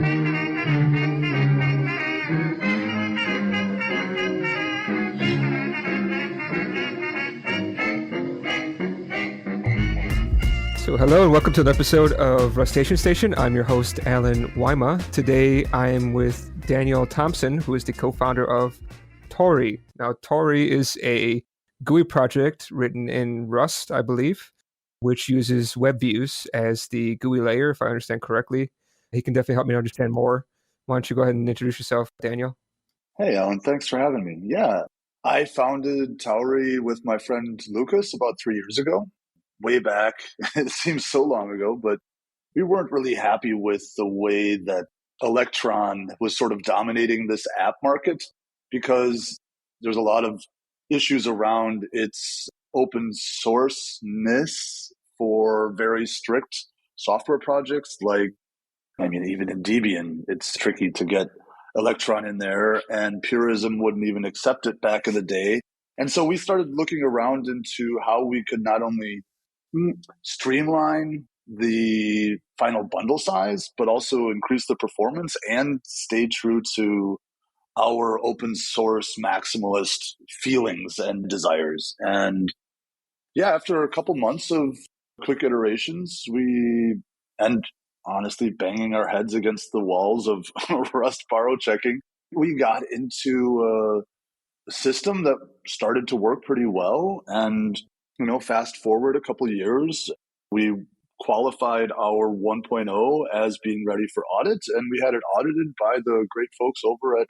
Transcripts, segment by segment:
So hello and welcome to an episode of Rustacean Station. I'm your host, Alan Wyma. Today I am with Daniel Thompson, who is the co-founder of Tauri. Now, Tauri is a GUI project written in Rust, I believe, which uses web views as the GUI layer, if I understand correctly. He can definitely help me understand more. Why don't you go ahead and introduce yourself, Daniel? Hey, Alan, thanks for having me. Yeah, I founded Tauri with my friend Lucas about 3 years ago, way back. It seems so long ago, but we weren't really happy with the way that Electron was sort of dominating this app market because there's a lot of issues around its open sourceness for very strict software projects. Even in Debian, it's tricky to get Electron in there, and Purism wouldn't even accept it back in the day. And so we started looking around into how we could not only streamline the final bundle size, but also increase the performance and stay true to our open source maximalist feelings and desires. And yeah, after a couple months of quick iterations, and honestly banging our heads against the walls of Rust borrow checking, we got into a system that started to work pretty well. And, fast forward a couple of years, we qualified our 1.0 as being ready for audit, and we had it audited by the great folks over at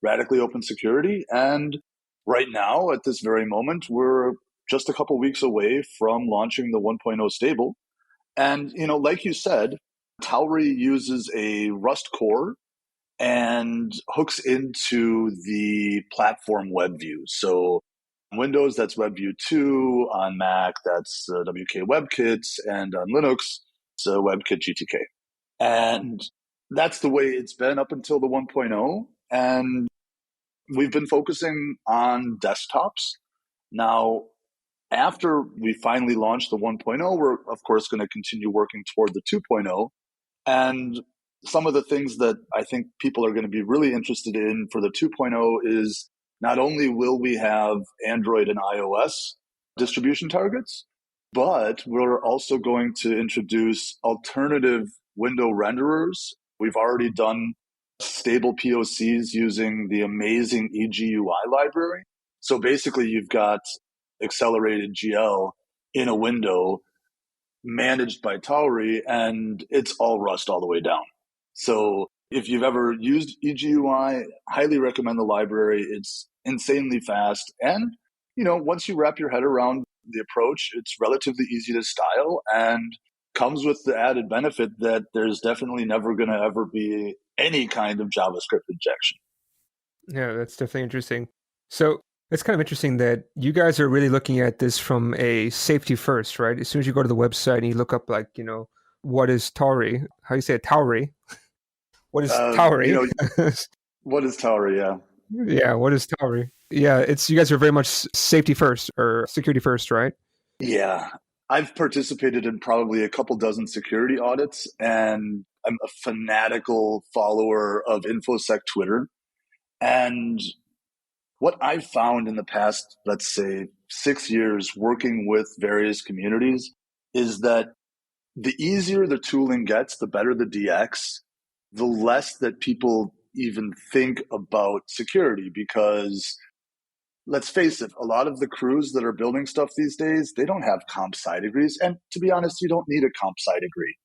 Radically Open Security. And right now, at this very moment, we're just a couple weeks away from launching the 1.0 stable. And, like you said, Tauri uses a Rust core and hooks into the platform web view. So on Windows, that's WebView 2. On Mac, that's WK WebKit. And on Linux, it's WebKit GTK. And that's the way it's been up until the 1.0. And we've been focusing on desktops. Now, after we finally launch the 1.0, we're, of course, going to continue working toward the 2.0. And some of the things that I think people are going to be really interested in for the 2.0 is not only will we have Android and iOS distribution targets, but we're also going to introduce alternative window renderers. We've already done stable POCs using the amazing EGUI library. So basically, you've got accelerated GL in a window managed by Tauri, and it's all Rust all the way down. So if you've ever used EGUI, highly recommend the library. It's insanely fast. And, once you wrap your head around the approach, it's relatively easy to style and comes with the added benefit that there's definitely never going to ever be any kind of JavaScript injection. Yeah, that's definitely interesting. So it's kind of interesting that you guys are really looking at this from a safety first, right? As soon as you go to the website and you look up, what is Tauri? How do you say it? Tauri? What is Tauri? What is Tauri? Yeah. Yeah, what is Tauri? Yeah, you guys are very much safety first or security first, right? Yeah. I've participated in probably a couple dozen security audits, and I'm a fanatical follower of InfoSec Twitter. And what I've found in the past, let's say, 6 years working with various communities is that the easier the tooling gets, the better the DX, the less that people even think about security. Because let's face it, a lot of the crews that are building stuff these days, they don't have comp sci degrees. And to be honest, you don't need a comp sci degree.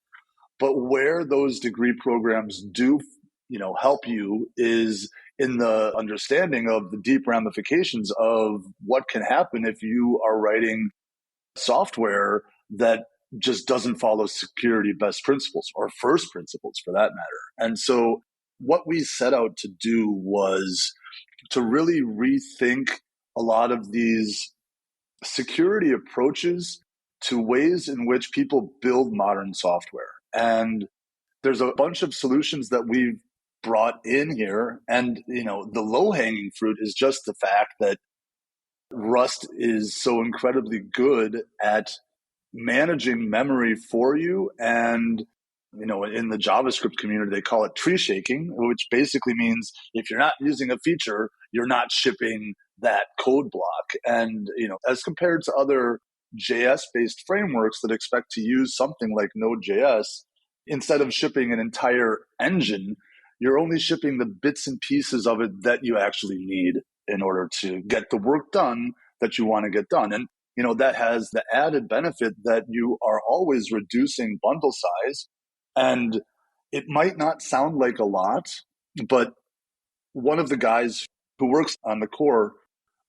But where those degree programs do, help you is in the understanding of the deep ramifications of what can happen if you are writing software that just doesn't follow security best principles or first principles for that matter. And so what we set out to do was to really rethink a lot of these security approaches to ways in which people build modern software. And there's a bunch of solutions that we've brought in here. And, the low-hanging fruit is just the fact that Rust is so incredibly good at managing memory for you and In the JavaScript community, they call it tree shaking, which basically means if you're not using a feature, you're not shipping that code block. And, as compared to other JS-based frameworks that expect to use something like Node.js, instead of shipping an entire engine, you're only shipping the bits and pieces of it that you actually need in order to get the work done that you want to get done. And, that has the added benefit that you are always reducing bundle size. And it might not sound like a lot, but one of the guys who works on the core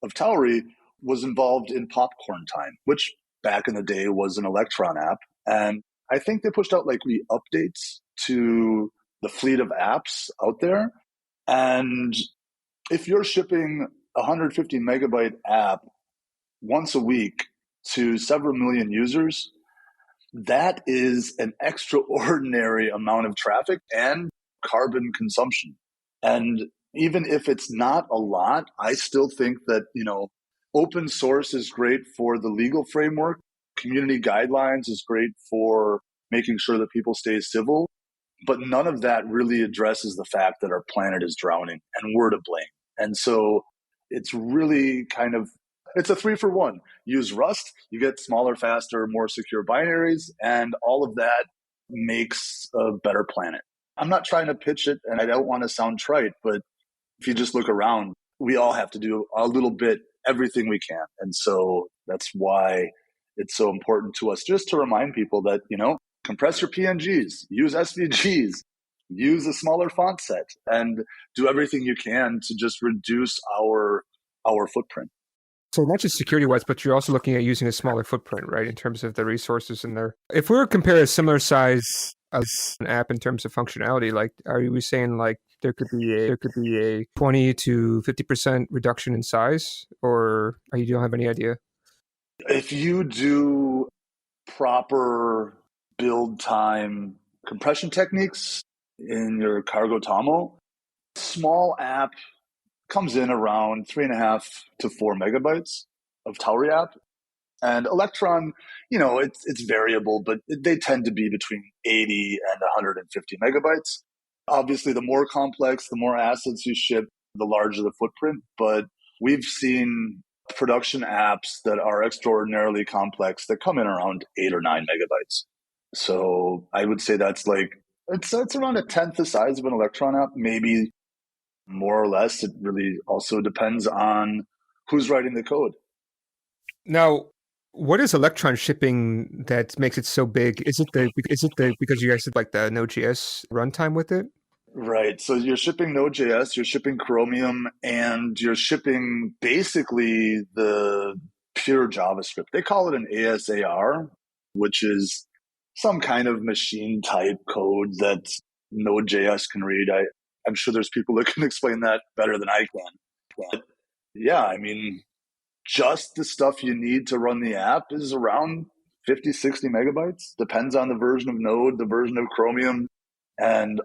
of Tauri was involved in Popcorn Time, which back in the day was an Electron app. And I think they pushed out like the updates to the fleet of apps out there. And if you're shipping a 150 megabyte app once a week to several million users, that is an extraordinary amount of traffic and carbon consumption. And even if it's not a lot, I still think that, open source is great for the legal framework. Community guidelines is great for making sure that people stay civil. But none of that really addresses the fact that our planet is drowning and we're to blame. And so it's really it's a 3-for-1. Use Rust, you get smaller, faster, more secure binaries, and all of that makes a better planet. I'm not trying to pitch it, and I don't want to sound trite, but if you just look around, we all have to do a little bit, everything we can. And so that's why it's so important to us just to remind people that, compress your PNGs, use SVGs, use a smaller font set, and do everything you can to just reduce our footprint. So not just security-wise, but you're also looking at using a smaller footprint, right, in terms of the resources in there. If we were to compare a similar size as an app in terms of functionality, like, are we saying like there could be a 20 to 50% reduction in size, or you don't have any idea? If you do proper build time compression techniques in your Cargo Tomo, small app comes in around 3.5 to 4 megabytes of Tauri app. And Electron, it's variable, but they tend to be between 80 and 150 megabytes. Obviously, the more complex, the more assets you ship, the larger the footprint. But we've seen production apps that are extraordinarily complex that come in around 8 or 9 megabytes. So I would say that's it's around a tenth the size of an Electron app, maybe more or less. It really also depends on who's writing the code. Now, what is Electron shipping that makes it so big? Is it because you guys did like the Node.js runtime with it? Right. So you're shipping Node.js, you're shipping Chromium, and you're shipping basically the pure JavaScript. They call it an ASAR, which is some kind of machine type code that Node.js can read. I'm sure there's people that can explain that better than I can. But yeah, just the stuff you need to run the app is around 50, 60 megabytes. Depends on the version of Node, the version of Chromium, and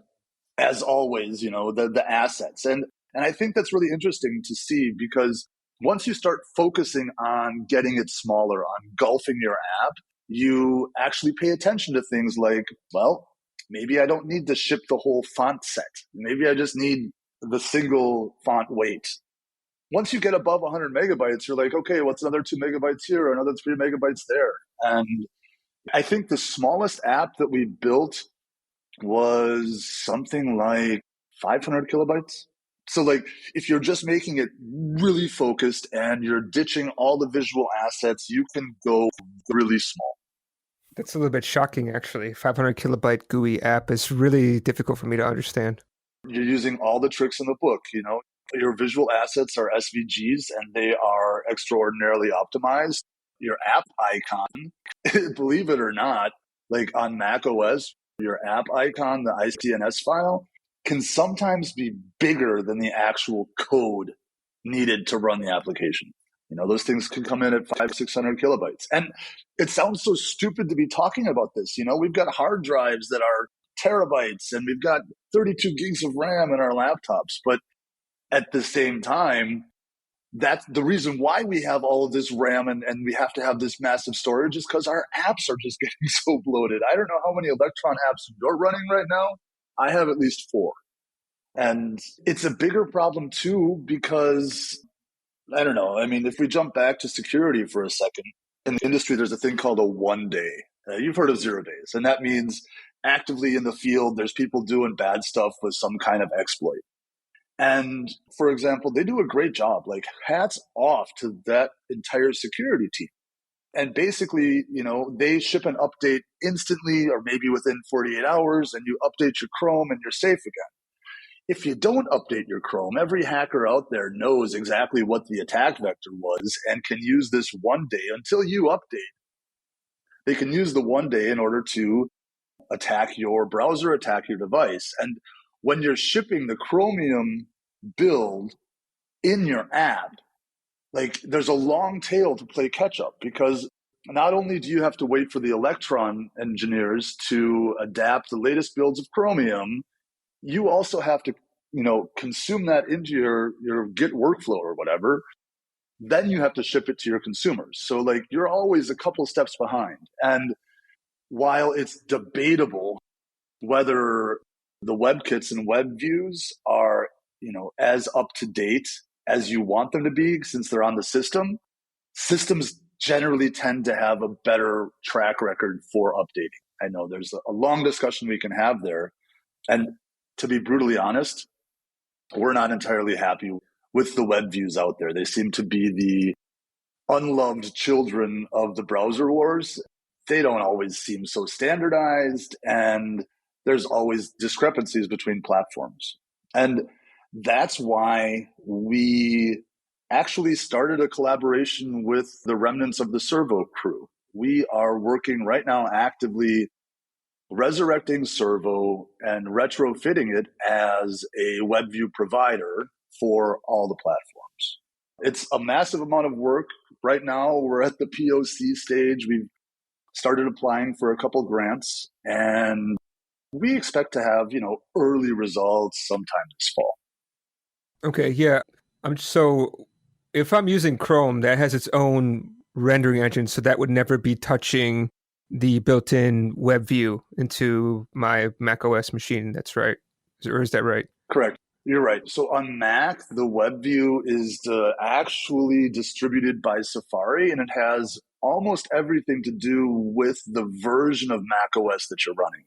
as always, the assets. And I think that's really interesting to see, because once you start focusing on getting it smaller, on golfing your app, you actually pay attention to things like, well, maybe I don't need to ship the whole font set. Maybe I just need the single font weight. Once you get above 100 megabytes, you're like, okay, what's another 2 megabytes here, another 3 megabytes there? And I think the smallest app that we built was something like 500 kilobytes. So if you're just making it really focused and you're ditching all the visual assets, you can go really small. That's a little bit shocking, actually. 500 kilobyte GUI app is really difficult for me to understand. You're using all the tricks in the book. Your visual assets are SVGs and they are extraordinarily optimized. Your app icon, believe it or not, like on Mac OS, your app icon, the ICNS file, can sometimes be bigger than the actual code needed to run the application. Those things can come in at 500-600 kilobytes. And it sounds so stupid to be talking about this. We've got hard drives that are terabytes and we've got 32 gigs of RAM in our laptops. But at the same time, that's the reason why we have all of this RAM and we have to have this massive storage is because our apps are just getting so bloated. I don't know how many Electron apps you're running right now. I have at least 4. And it's a bigger problem too, because I don't know. I mean, if we jump back to security for a second, in the industry, there's a thing called a 1-day. You've heard of 0 days. And that means actively in the field, there's people doing bad stuff with some kind of exploit. And for example, they do a great job. Like, hats off to that entire security team. And basically, they ship an update instantly or maybe within 48 hours, and you update your Chrome and you're safe again. If you don't update your Chrome, every hacker out there knows exactly what the attack vector was and can use this 1 day until you update. They can use the 1 day in order to attack your browser, attack your device. And when you're shipping the Chromium build in your app, like, there's a long tail to play catch up, because not only do you have to wait for the Electron engineers to adapt the latest builds of Chromium, you also have to, consume that into your Git workflow or whatever. Then you have to ship it to your consumers. So like, you're always a couple steps behind. And while it's debatable whether the WebKits and web views are, as up to date as you want them to be, since they're on the system, systems generally tend to have a better track record for updating. I know there's a long discussion we can have there. And to be brutally honest, we're not entirely happy with the web views out there. They seem to be the unloved children of the browser wars. They don't always seem so standardized, and there's always discrepancies between platforms. And that's why we actually started a collaboration with the remnants of the Servo crew. We are working right now actively resurrecting Servo and retrofitting it as a WebView provider for all the platforms. It's a massive amount of work. Right now, we're at the POC stage. We've started applying for a couple grants, and we expect to have, early results sometime this fall. Okay, yeah. So if I'm using Chrome, that has its own rendering engine, so that would never be touching the built-in web view into my Mac OS machine. That's right. Or is that right? Correct. You're right. So on Mac, the web view is actually distributed by Safari, and it has almost everything to do with the version of Mac OS that you're running,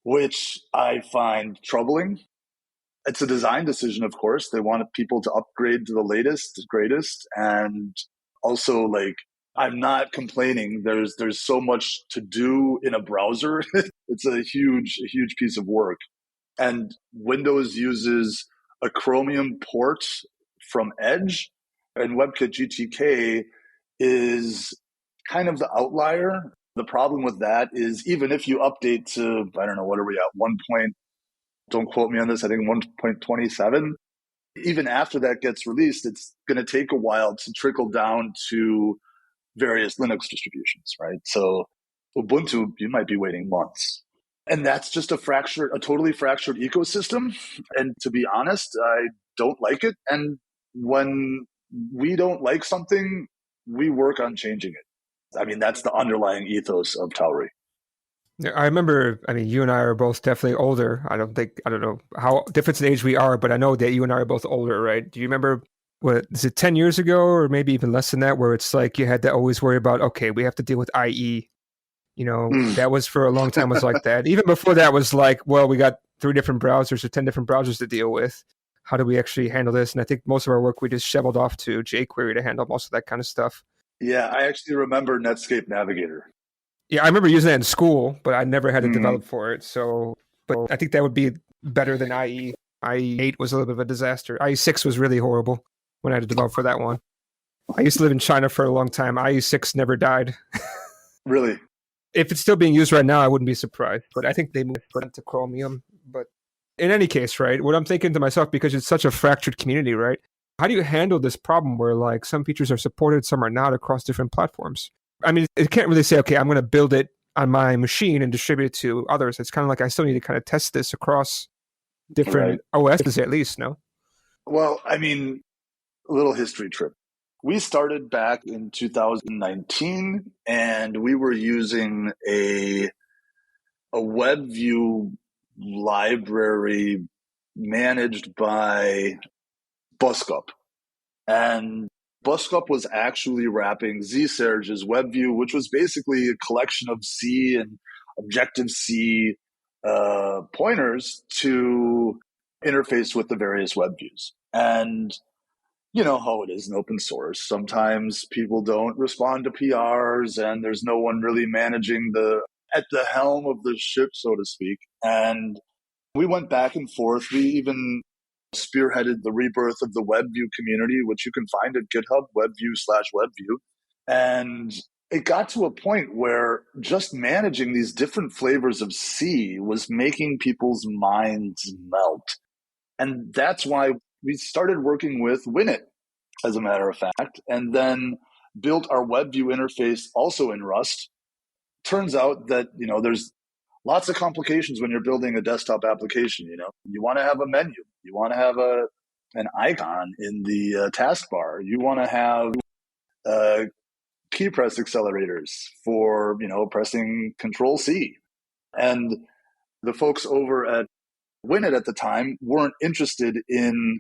which I find troubling. It's a design decision, of course. They want people to upgrade to the latest, greatest, and also, like, I'm not complaining. There's so much to do in a browser. It's a huge piece of work. And Windows uses a Chromium port from Edge, and WebKit GTK is kind of the outlier. The problem with that is, even if you update to, I don't know, what are we at, don't quote me on this, I think 1.27, even after that gets released, it's going to take a while to trickle down to various Linux distributions, right? So Ubuntu, you might be waiting months. And that's just a totally fractured ecosystem. And to be honest, I don't like it. And when we don't like something, we work on changing it. I mean, that's the underlying ethos of Tauri. I remember, you and I are both definitely older. I don't know how different in age we are, but I know that you and I are both older, right? Do you remember, what is it, 10 years ago or maybe even less than that, where it's like you had to always worry about, okay, we have to deal with IE. That was for a long time was like that. Even before that was like, well, we got 3 different browsers or 10 different browsers to deal with. How do we actually handle this? And I think most of our work we just shoveled off to jQuery to handle most of that kind of stuff. Yeah, I actually remember Netscape Navigator. Yeah, I remember using that in school, but I never had to develop for it. So, but I think that would be better than IE. IE8 was a little bit of a disaster. IE6 was really horrible when I had to develop for that one. I used to live in China for a long time. IE6 never died. Really? If it's still being used right now, I wouldn't be surprised. But I think they moved it to Chromium. But in any case, right, what I'm thinking to myself, because it's such a fractured community, right? How do you handle this problem where, like, some features are supported, some are not across different platforms? I mean, it can't really say, okay, I'm going to build it on my machine and distribute it to others. It's kind of like I still need to kind of test this across different OSs at least, no? Well, I mean, A little history trip. We started back in 2019 and we were using a web view library managed by Buscup. And Buscup was actually wrapping zSerge's WebView, which was basically a collection of C and Objective-C pointers to interface with the various web views. And you know how it is in open source. Sometimes people don't respond to PRs and there's no one really managing at the helm of the ship, so to speak. And we went back and forth. We even spearheaded the rebirth of the WebView community, which you can find at GitHub, WebView/WebView. And it got to a point where just managing these different flavors of C was making people's minds melt. And that's why we started working with Winit, as a matter of fact, and then built our WebView interface also in Rust. Turns out that, there's lots of complications when you're building a desktop application. You want to have a menu. You want to have an icon in the taskbar. You want to have key press accelerators for, pressing Control C. And the folks over at Winit at the time weren't interested in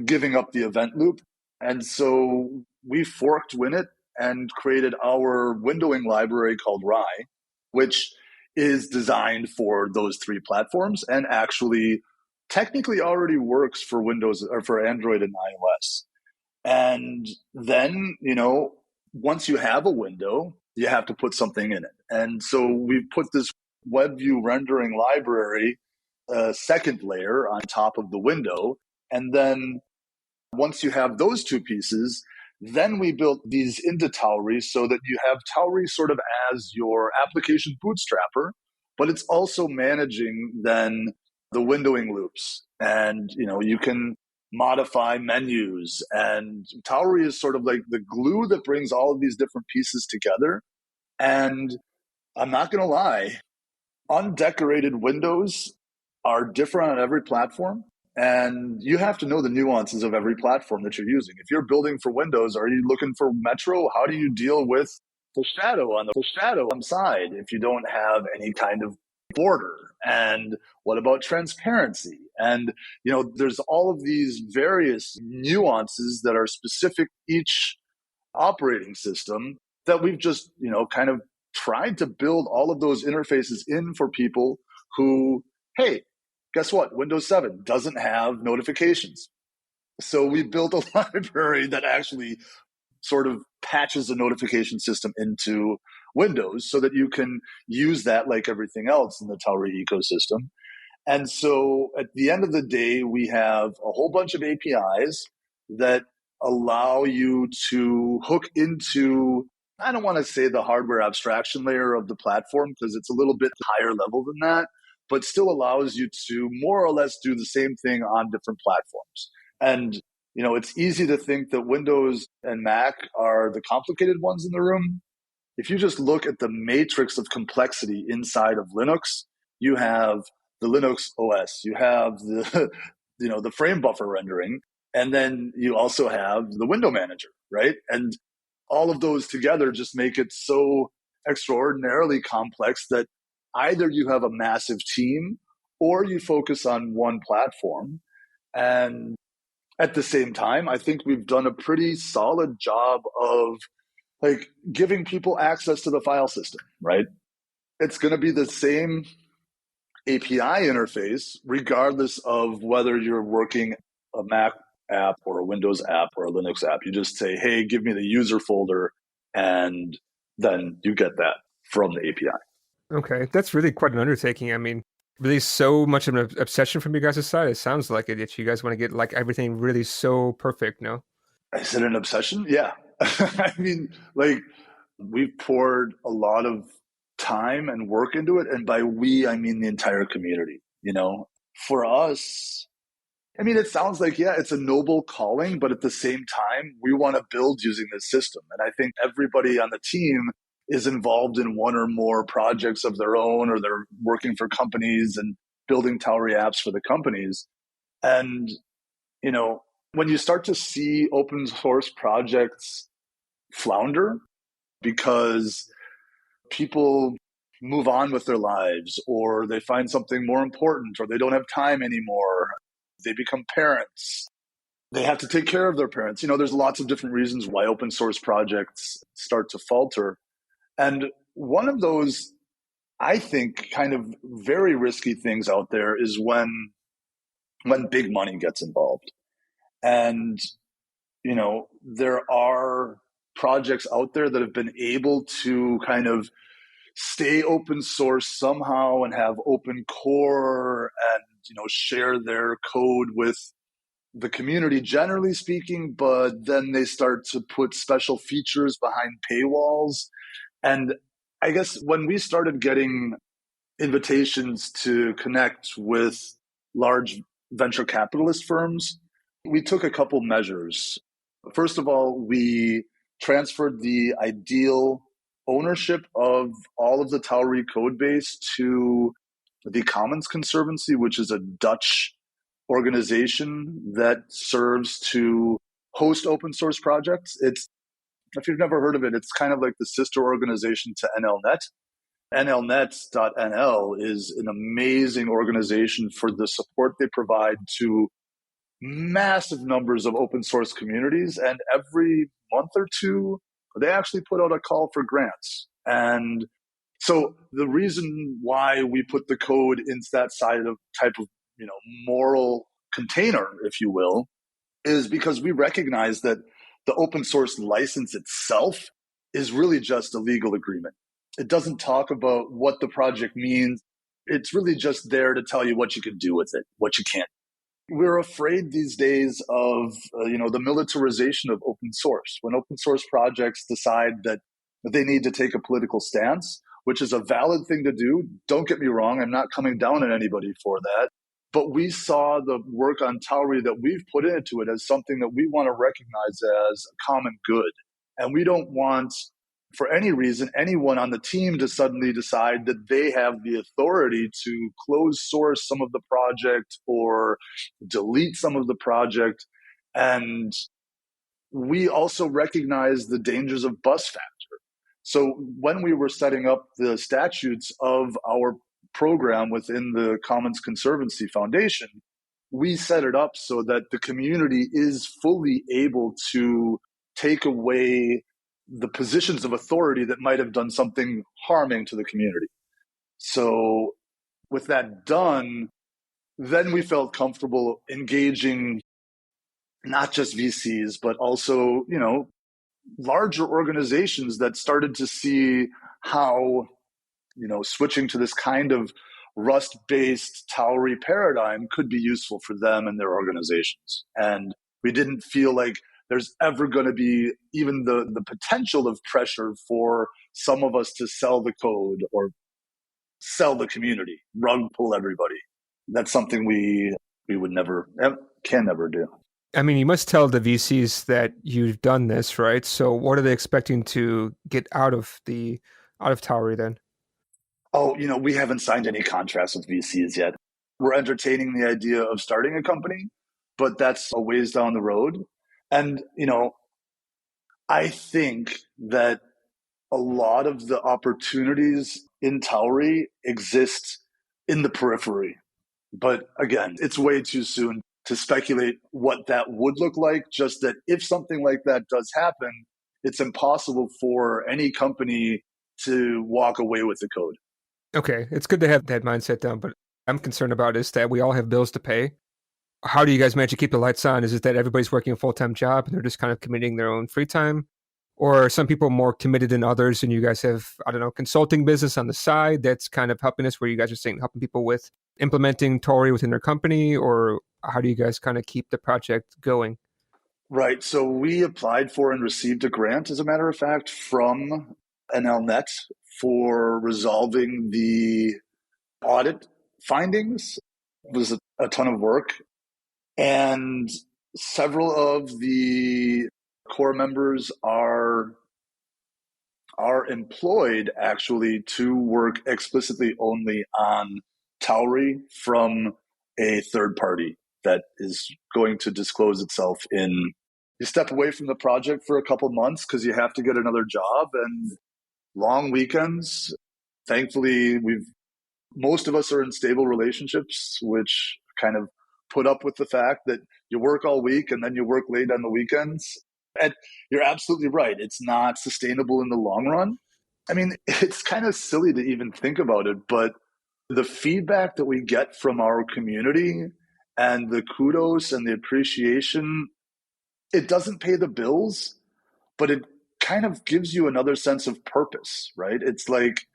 giving up the event loop. And so we forked Winit and created our windowing library called Rye, which is designed for those three platforms and actually technically already works for Windows or for Android and iOS. And then, once you have a window, you have to put something in it. And so we put this WebView rendering library, second layer on top of the window. And then once you have those two pieces, then we built these into Tauri so that you have Tauri sort of as your application bootstrapper, but it's also managing then the windowing loops. And, you can modify menus. And Tauri is sort of like the glue that brings all of these different pieces together. And I'm not going to lie, undecorated windows are different on every platform. And you have to know the nuances of every platform that you're using. If you're building for Windows, are you looking for Metro? How do you deal with the shadow on the shadow side if you don't have any kind of border? And what about transparency? And, there's all of these various nuances that are specific each operating system that we've just, kind of tried to build all of those interfaces in for people who, hey, guess what? Windows 7 doesn't have notifications. So we built a library that actually sort of patches the notification system into Windows so that you can use that like everything else in the Tauri ecosystem. And so at the end of the day, we have a whole bunch of APIs that allow you to hook into, I don't want to say the hardware abstraction layer of the platform because it's a little bit higher level than that, but still allows you to more or less do the same thing on different platforms. And, it's easy to think that Windows and Mac are the complicated ones in the room. If you just look at the matrix of complexity inside of Linux, you have the Linux OS, you have the, the frame buffer rendering, and then you also have the window manager, right? And all of those together just make it so extraordinarily complex that either you have a massive team or you focus on one platform. And at the same time, I think we've done a pretty solid job of like giving people access to the file system, right? It's going to be the same API interface, regardless of whether you're working a Mac app or a Windows app or a Linux app. You just say, hey, give me the user folder, and then you get that from the API. Okay, that's really quite an undertaking. I mean, really so much of an obsession from you guys' side. It sounds like it. That you guys want to get like everything really so perfect, no? Is it an obsession? Yeah. I mean, like we've poured a lot of time and work into it. And by we, I mean the entire community, For us, I mean, it sounds like, yeah, it's a noble calling, but at the same time, we want to build using this system. And I think everybody on the team is involved in one or more projects of their own, or they're working for companies and building Tauri apps for the companies. And, When you start to see open source projects flounder because people move on with their lives, or they find something more important, or they don't have time anymore, they become parents, they have to take care of their parents. There's lots of different reasons why open source projects start to falter. And one of those, I think, kind of very risky things out there is when big money gets involved. And, there are projects out there that have been able to kind of stay open source somehow and have open core and, share their code with the community, generally speaking, but then they start to put special features behind paywalls. And I guess when we started getting invitations to connect with large venture capitalist firms, we took a couple measures. First of all, we transferred the ideal ownership of all of the Tauri code base to the Commons Conservancy, which is a Dutch organization that serves to host open source projects. If you've never heard of it, it's kind of like the sister organization to NLNet. NLNet.nl is an amazing organization for the support they provide to massive numbers of open source communities. And every month or two, they actually put out a call for grants. And so the reason why we put the code into that type of, moral container, if you will, is because we recognize that the open source license itself is really just a legal agreement. It doesn't talk about what the project means. It's really just there to tell you what you can do with it, what you can't. We're afraid these days of, the militarization of open source. When open source projects decide that they need to take a political stance, which is a valid thing to do. Don't get me wrong. I'm not coming down on anybody for that. But we saw the work on Tauri that we've put into it as something that we want to recognize as a common good. And we don't want, for any reason, anyone on the team to suddenly decide that they have the authority to close source some of the project or delete some of the project. And we also recognize the dangers of bus factor. So when we were setting up the statutes of our program within the Commons Conservancy Foundation, we set it up so that the community is fully able to take away the positions of authority that might have done something harming to the community. So with that done, then we felt comfortable engaging not just VCs, but also, larger organizations that started to see how, switching to this kind of Rust-based Tauri paradigm could be useful for them and their organizations. And we didn't feel like there's ever going to be even the potential of pressure for some of us to sell the code or sell the community, rug pull everybody. That's something we would never, can never do. I mean, you must tell the VCs that you've done this, right? So what are they expecting to get out of Tauri then? Oh, we haven't signed any contracts with VCs yet. We're entertaining the idea of starting a company, but that's a ways down the road. And, I think that a lot of the opportunities in Tauri exist in the periphery. But again, it's way too soon to speculate what that would look like. Just that if something like that does happen, it's impossible for any company to walk away with the code. Okay, it's good to have that mindset down, but I'm concerned about is that we all have bills to pay. How do you guys manage to keep the lights on? Is it that everybody's working a full-time job and they're just kind of committing their own free time? Or are some people more committed than others and you guys have, I don't know, consulting business on the side that's kind of helping us where you guys are saying helping people with implementing Tauri within their company? Or how do you guys kind of keep the project going? Right. So we applied for and received a grant, as a matter of fact, from NLNet for resolving the audit findings. It was a ton of work. And several of the core members are employed actually to work explicitly only on Tauri from a third party. that is going to disclose itself in, you step away from the project for a couple months because you have to get another job and long weekends. Thankfully, most of us are in stable relationships, which kind of put up with the fact that you work all week and then you work late on the weekends. And you're absolutely right. It's not sustainable in the long run. I mean, it's kind of silly to even think about it, but the feedback that we get from our community and the kudos and the appreciation, it doesn't pay the bills, but it kind of gives you another sense of purpose, right? It's like,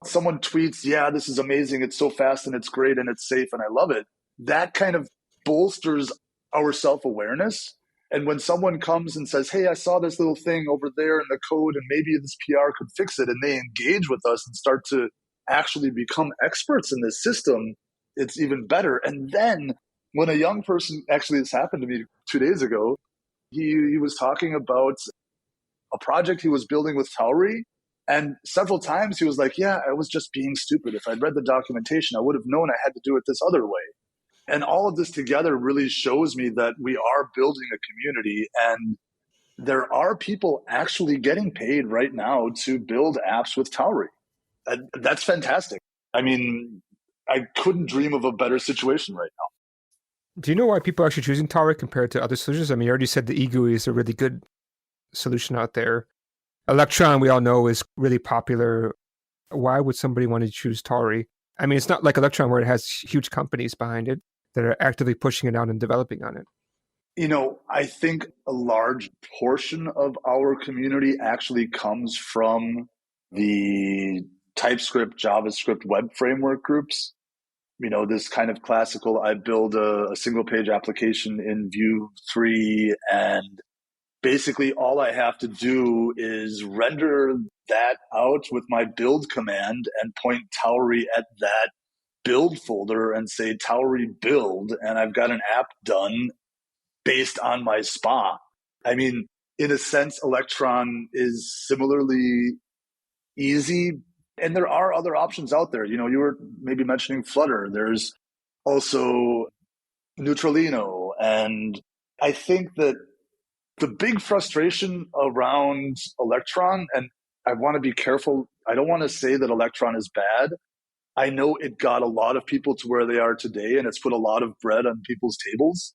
someone tweets, yeah, this is amazing. It's so fast and it's great and it's safe and I love it. That kind of bolsters our self-awareness. And when someone comes and says, hey, I saw this little thing over there in the code and maybe this PR could fix it, and they engage with us and start to actually become experts in this system, it's even better. And then when a young person, actually this happened to me 2 days ago, he was talking about a project he was building with Tauri. And several times he was like, yeah, I was just being stupid. If I'd read the documentation, I would have known I had to do it this other way. And all of this together really shows me that we are building a community, and there are people actually getting paid right now to build apps with Tauri. That's fantastic. I mean, I couldn't dream of a better situation right now. Do you know why people are actually choosing Tauri compared to other solutions? I mean, you already said the eGUI is a really good solution out there. Electron, we all know, is really popular. Why would somebody want to choose Tauri? I mean, it's not like Electron where it has huge companies behind it that are actively pushing it out and developing on it. You know, I think a large portion of our community actually comes from the TypeScript, JavaScript web framework groups. You know, this kind of classical, I build a single page application in Vue 3, and basically all I have to do is render that out with my build command and point Tauri at that build folder and say Tauri build, and I've got an app done based on my SPA. I mean, in a sense, Electron is similarly easy, and there are other options out there. You know, you were maybe mentioning Flutter. There's also Neutralino. And I think that the big frustration around Electron, and I want to be careful, I don't want to say that Electron is bad. I know it got a lot of people to where they are today, and it's put a lot of bread on people's tables.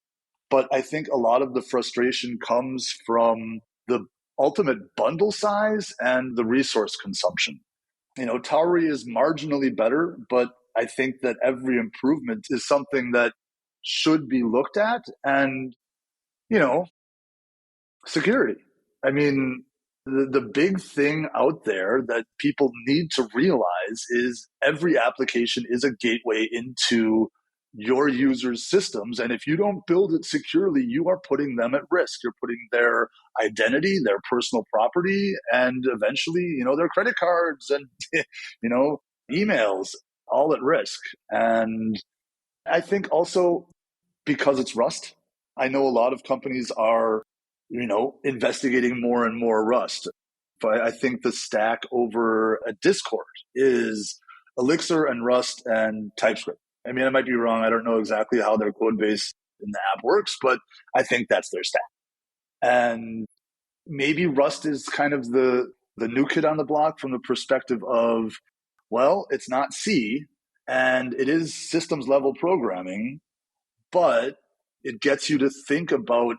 But I think a lot of the frustration comes from the ultimate bundle size and the resource consumption. You know, Tauri is marginally better, but I think that every improvement is something that should be looked at. And, you know, security. I mean, the big thing out there that people need to realize is every application is a gateway into your users' systems. And if you don't build it securely, you are putting them at risk. You're putting their identity, their personal property, and eventually, you know, their credit cards and, you know, emails all at risk. And I think also because it's Rust, I know a lot of companies are, you know, investigating more and more Rust. But I think the stack over at Discord is Elixir and Rust and TypeScript. I mean, I might be wrong. I don't know exactly how their code base in the app works, but I think that's their stack. And maybe Rust is kind of the new kid on the block from the perspective of, well, it's not C and it is systems level programming, but it gets you to think about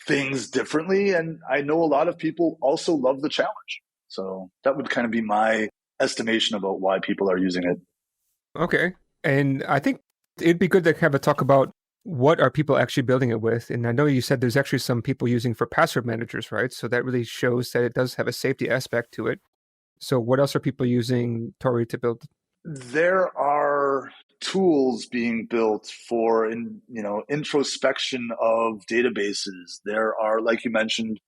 things differently. And I know a lot of people also love the challenge. So that would kind of be my estimation about why people are using it. Okay. And I think it'd be good to have a talk about what are people actually building it with. And I know you said there's actually some people using for password managers, right? So that really shows that it does have a safety aspect to it. So what else are people using Tauri to build? There are tools being built for, introspection of databases. There are, like you mentioned,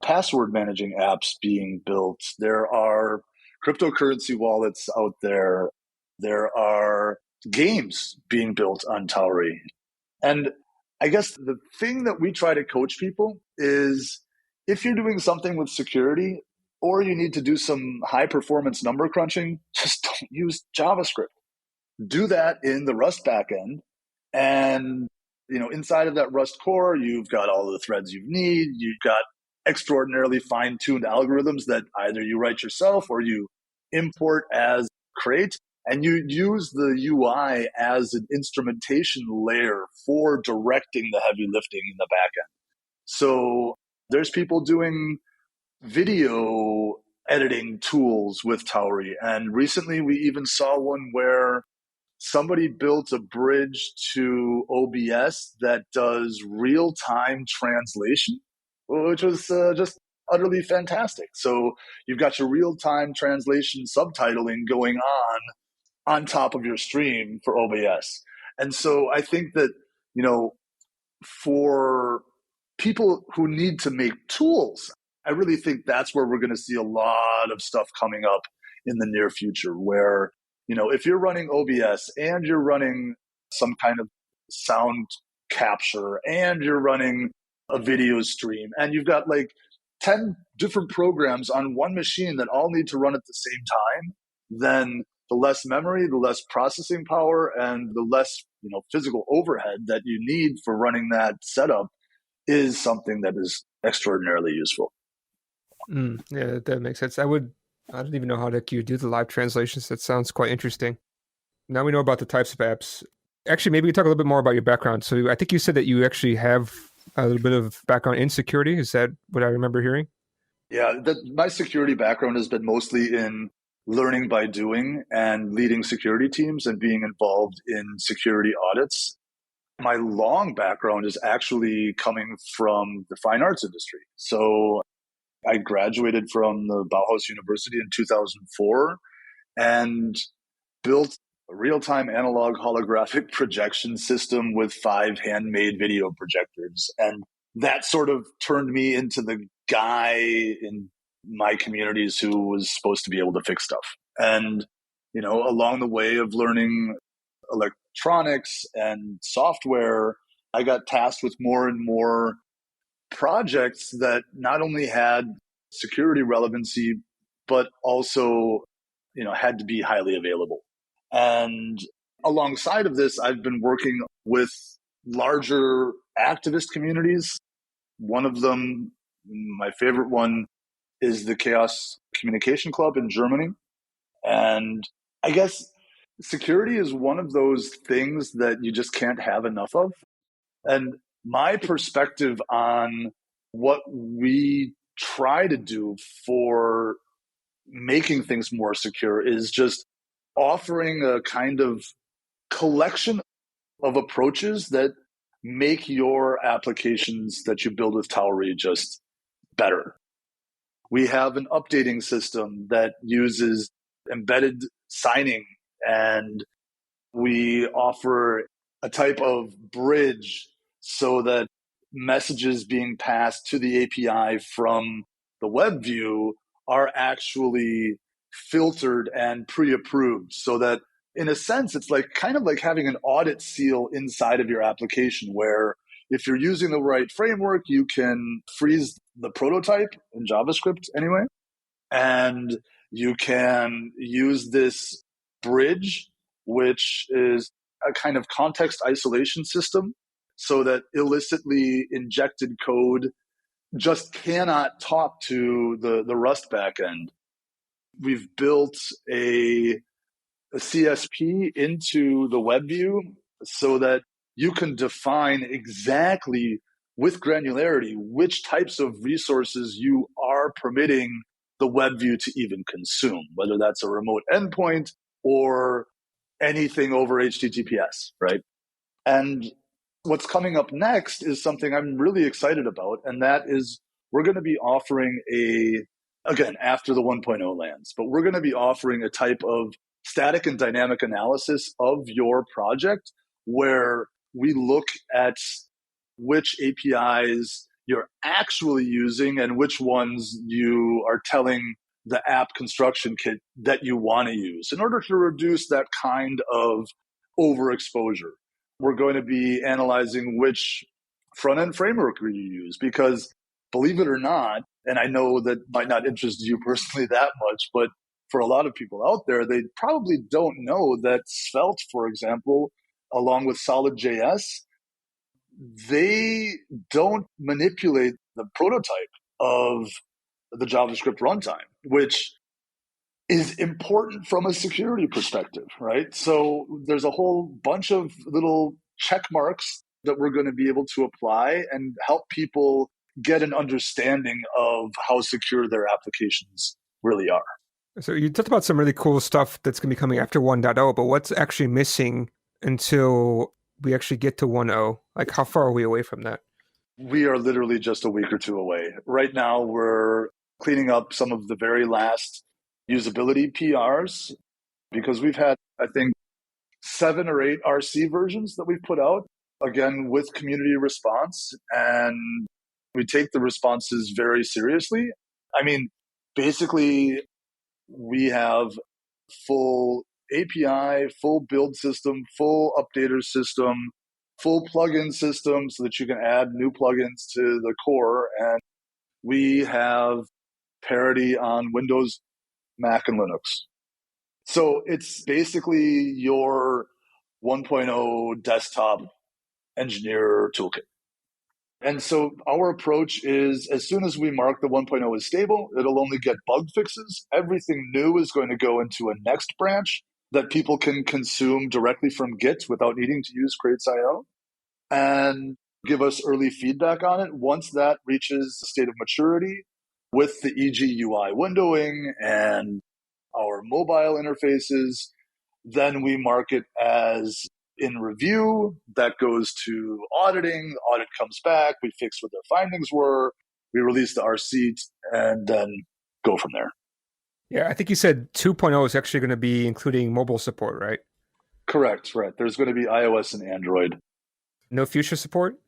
password managing apps being built. There are cryptocurrency wallets out there. There are games being built on Tauri. And I guess the thing that we try to coach people is if you're doing something with security or you need to do some high performance number crunching, just don't use JavaScript. Do that in the Rust backend. And inside of that Rust core, you've got all the threads you need. You've got extraordinarily fine-tuned algorithms that either you write yourself or you import as crate. And you use the UI as an instrumentation layer for directing the heavy lifting in the back end. So there's people doing video editing tools with Tauri. And recently we even saw one where somebody built a bridge to OBS that does real-time translation, which was just utterly fantastic. So you've got your real-time translation subtitling going on top of your stream for OBS. And so I think that, for people who need to make tools, I really think that's where we're going to see a lot of stuff coming up in the near future, where, if you're running OBS and you're running some kind of sound capture and you're running a video stream and you've got like 10 different programs on one machine that all need to run at the same time, then the less memory, the less processing power, and the less, physical overhead that you need for running that setup is something that is extraordinarily useful. Yeah, that makes sense. I don't even know how you do the live translations. That sounds quite interesting. Now we know about the types of apps. Actually, maybe we talk a little bit more about your background. So I think you said that you actually have a little bit of background in security. Is that what I remember hearing? Yeah, my security background has been mostly in learning by doing and leading security teams and being involved in security audits. My long background is actually coming from the fine arts industry. So I graduated from the Bauhaus University in 2004 and built a real-time analog holographic projection system with 5 handmade video projectors. And that sort of turned me into the guy in my communities who was supposed to be able to fix stuff. And, along the way of learning electronics and software, I got tasked with more and more projects that not only had security relevancy, but also, had to be highly available. And alongside of this, I've been working with larger activist communities. One of them, my favorite one, is the Chaos Communication Club in Germany. And I guess security is one of those things that you just can't have enough of. And my perspective on what we try to do for making things more secure is just offering a kind of collection of approaches that make your applications that you build with Tauri just better. We have an updating system that uses embedded signing, and we offer a type of bridge so that messages being passed to the API from the web view are actually filtered and pre-approved, so that in a sense, it's kind of like having an audit seal inside of your application, where if you're using the right framework, you can freeze the prototype in JavaScript anyway, and you can use this bridge, which is a kind of context isolation system, so that illicitly injected code just cannot talk to the Rust backend. We've built a CSP into the web view so that you can define exactly with granularity which types of resources you are permitting the web view to even consume, whether that's a remote endpoint or anything over HTTPS, right? And what's coming up next is something I'm really excited about, and that is we're going to be offering again, after the 1.0 lands, but we're going to be offering a type of static and dynamic analysis of your project where we look at which APIs you're actually using and which ones you are telling the app construction kit that you want to use in order to reduce that kind of overexposure. We're going to be analyzing which front-end framework you use, because believe it or not, and I know that might not interest you personally that much, but for a lot of people out there, they probably don't know that Svelte, for example, along with Solid.js, they don't manipulate the prototype of the JavaScript runtime, which is important from a security perspective, right? So there's a whole bunch of little check marks that we're going to be able to apply and help people get an understanding of how secure their applications really are. So you talked about some really cool stuff that's going to be coming after 1.0, but what's actually missing until we actually get to 1.0? Like, how far are we away from that? We are literally just a week or two away. Right now, we're cleaning up some of the very last usability PRs because we've had, I think, 7 or 8 RC versions that we've put out, again, with community response. And we take the responses very seriously. I mean, basically, we have full API, full build system, full updater system, full plugin system so that you can add new plugins to the core. And we have parity on Windows, Mac, and Linux. So it's basically your 1.0 desktop engineer toolkit. And so our approach is as soon as we mark the 1.0 as stable, it'll only get bug fixes. Everything new is going to go into a next branch that people can consume directly from Git without needing to use crates.io and give us early feedback on it. Once that reaches the state of maturity with the EGUI windowing and our mobile interfaces, then we mark it as in review. That goes to auditing. The audit comes back. We fix what their findings were. We release the RC and then go from there. Yeah, I think you said 2.0 is actually going to be including mobile support, right? Correct, right. There's going to be iOS and Android. No future support?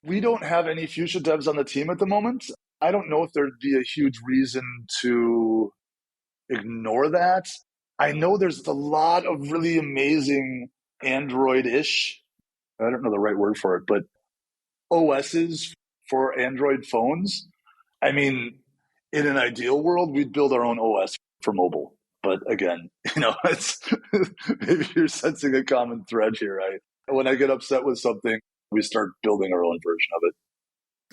We don't have any fuchsia devs on the team at the moment. I don't know if there'd be a huge reason to ignore that. I know there's a lot of really amazing Android-ish, I don't know the right word for it, but OSs for Android phones. I mean, in an ideal world, we'd build our own OS for mobile. But again, it's maybe you're sensing a common thread here. When I get upset with something, we start building our own version of it.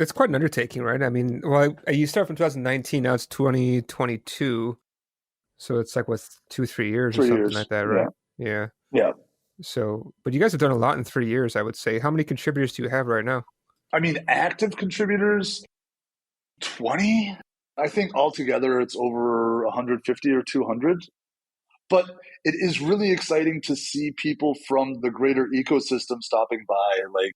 It's quite an undertaking, right? I mean, well, you start from 2019, now it's 2022. So it's like, what, 2-3 years or 3 something years. like that, right? Yeah. Yeah. So, but you guys have done a lot in 3 years, I would say. How many contributors do you have right now? I mean, active contributors, 20. I think altogether it's over 150 or 200. But it is really exciting to see people from the greater ecosystem stopping by. Like,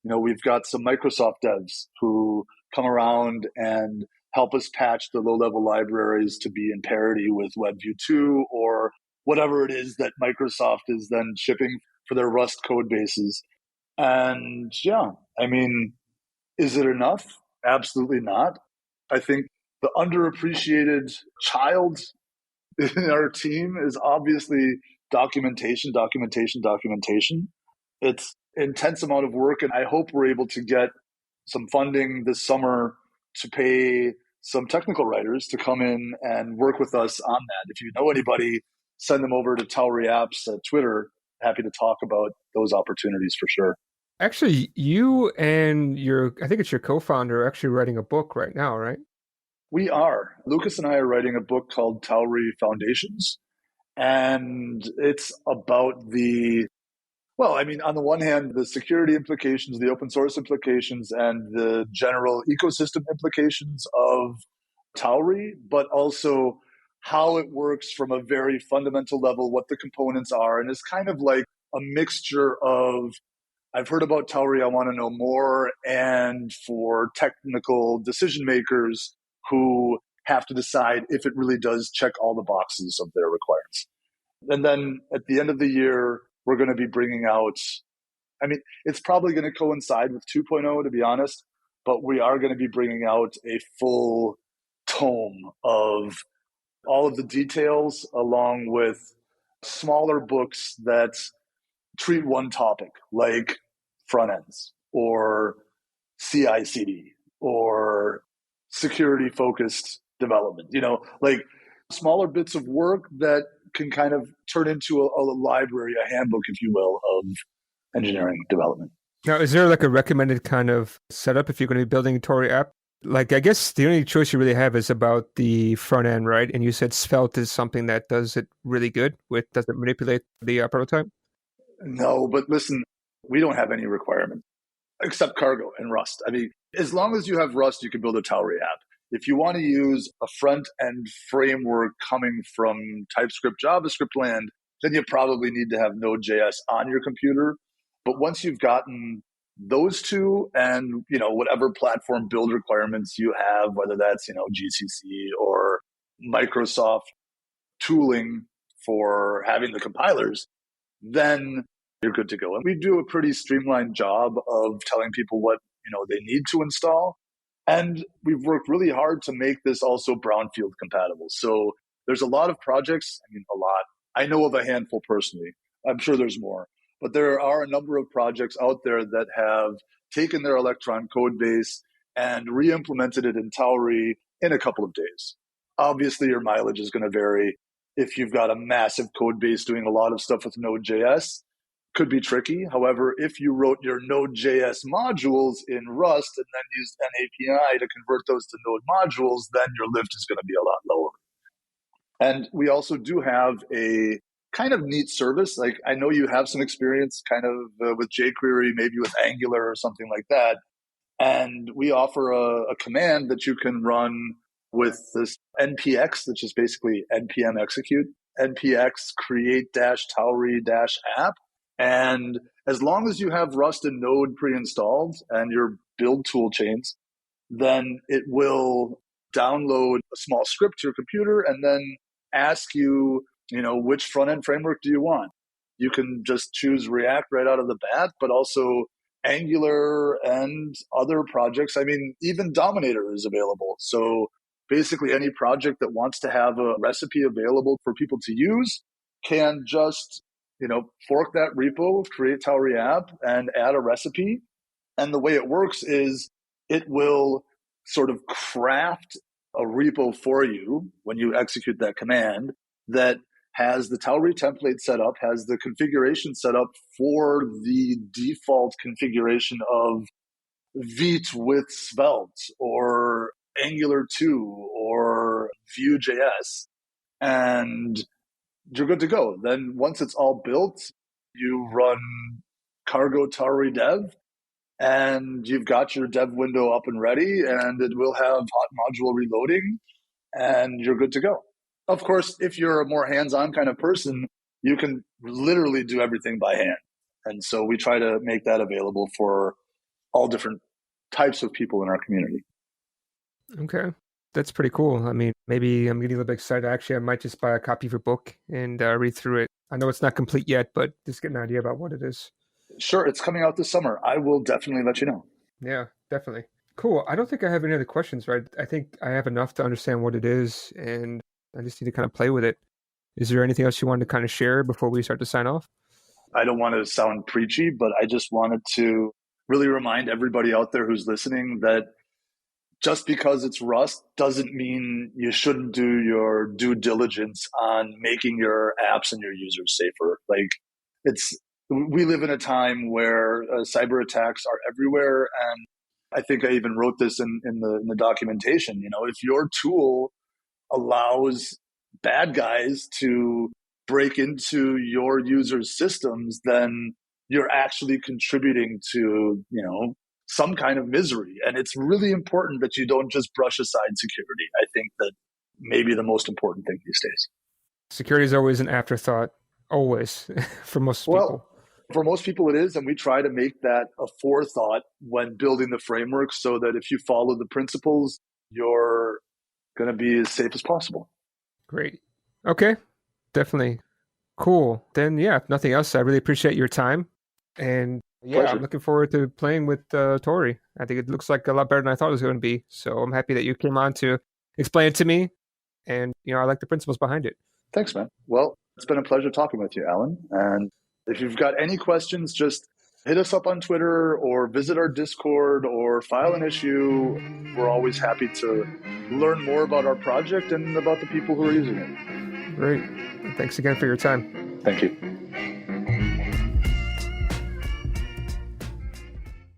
we've got some Microsoft devs who come around and help us patch the low-level libraries to be in parity with WebView 2 or whatever it is that Microsoft is then shipping for their Rust code bases. And yeah, I mean, is it enough? Absolutely not. I think the underappreciated child in our team is obviously documentation. It's intense amount of work, and I hope we're able to get some funding this summer to pay some technical writers to come in and work with us on that. If you know anybody, send them over to Tauri Apps at Twitter. Happy to talk about those opportunities for sure. Actually, you and I think it's your co-founder, are actually writing a book right now, right? We are. Lucas and I are writing a book called Tauri Foundations. And it's about on the one hand, the security implications, the open source implications, and the general ecosystem implications of Tauri, but also how it works from a very fundamental level, what the components are. And it's kind of like a mixture of, I've heard about Tauri, I want to know more, and for technical decision makers who have to decide if it really does check all the boxes of their requirements. And then at the end of the year, we're going to be bringing out, it's probably going to coincide with 2.0, to be honest, but we are going to be bringing out a full tome of all of the details along with smaller books that treat one topic, like front ends or CI/CD or security focused development, like smaller bits of work that can kind of turn into a library, a handbook, if you will, of engineering development. Now, is there like a recommended kind of setup if you're going to be building a Tauri app? Like, I guess the only choice you really have is about the front end, right? And you said Svelte is something that does it really good does it manipulate the prototype? No, but listen, we don't have any requirements except cargo and Rust. I mean, as long as you have Rust, you can build a Tauri app. If you want to use a front end framework coming from TypeScript, JavaScript land, then you probably need to have Node.js on your computer. But once you've gotten those two and, whatever platform build requirements you have, whether that's, GCC or Microsoft tooling for having the compilers, then you're good to go. And we do a pretty streamlined job of telling people what, they need to install. And we've worked really hard to make this also brownfield compatible. So there's a lot of projects. I mean, a lot. I know of a handful personally. I'm sure there's more. But there are a number of projects out there that have taken their Electron code base and re-implemented it in Tauri in a couple of days. Obviously, your mileage is going to vary. If you've got a massive code base doing a lot of stuff with Node.js, could be tricky. However, if you wrote your Node.js modules in Rust and then used an API to convert those to Node modules, then your lift is going to be a lot lower. And we also do have a kind of neat service. Like, I know you have some experience kind of with jQuery, maybe with Angular or something like that. And we offer a command that you can run with this npx, which is basically npm execute, npx create -tauri -app. And as long as you have Rust and Node pre-installed and your build tool chains, then it will download a small script to your computer and then ask you, which front-end framework do you want? You can just choose React right out of the bat, but also Angular and other projects. I mean, even Dominator is available. So basically any project that wants to have a recipe available for people to use can just, fork that repo, create Tauri app, and add a recipe. And the way it works is it will sort of craft a repo for you when you execute that command that has the Tauri template set up, has the configuration set up for the default configuration of Vite with Svelte or Angular 2 or Vue.js. And you're good to go. Then once it's all built, you run cargo Tauri dev, and you've got your dev window up and ready, and it will have hot module reloading, and you're good to go. Of course, if you're a more hands-on kind of person, you can literally do everything by hand. And so we try to make that available for all different types of people in our community. Okay. That's pretty cool. I mean, maybe I'm getting a little bit excited. Actually, I might just buy a copy of your book and read through it. I know it's not complete yet, but just get an idea about what it is. Sure, it's coming out this summer. I will definitely let you know. Yeah, definitely. Cool. I don't think I have any other questions, right? I think I have enough to understand what it is, and I just need to kind of play with it. Is there anything else you wanted to kind of share before we start to sign off? I don't want to sound preachy, but I just wanted to really remind everybody out there who's listening that just because it's Rust doesn't mean you shouldn't do your due diligence on making your apps and your users safer. Like, we live in a time where cyber attacks are everywhere. And I think I even wrote this in the documentation. If your tool allows bad guys to break into your users' systems, then you're actually contributing to, some kind of misery. And it's really important that you don't just brush aside security. I think that may be the most important thing these days. Security is always an afterthought, always, for most people. For most people it is, and we try to make that a forethought when building the framework so that if you follow the principles, you're going to be as safe as possible. Great. Okay, definitely. Cool. Then, yeah, if nothing else, I really appreciate your time. And yeah, Pleasure. I'm looking forward to playing with Tauri. I think it looks like a lot better than I thought it was going to be. So I'm happy that you came on to explain it to me. And, I like the principles behind it. Thanks, man. Well, it's been a pleasure talking with you, Alan. And if you've got any questions, just hit us up on Twitter or visit our Discord or file an issue. We're always happy to learn more about our project and about the people who are using it. Great. Thanks again for your time. Thank you.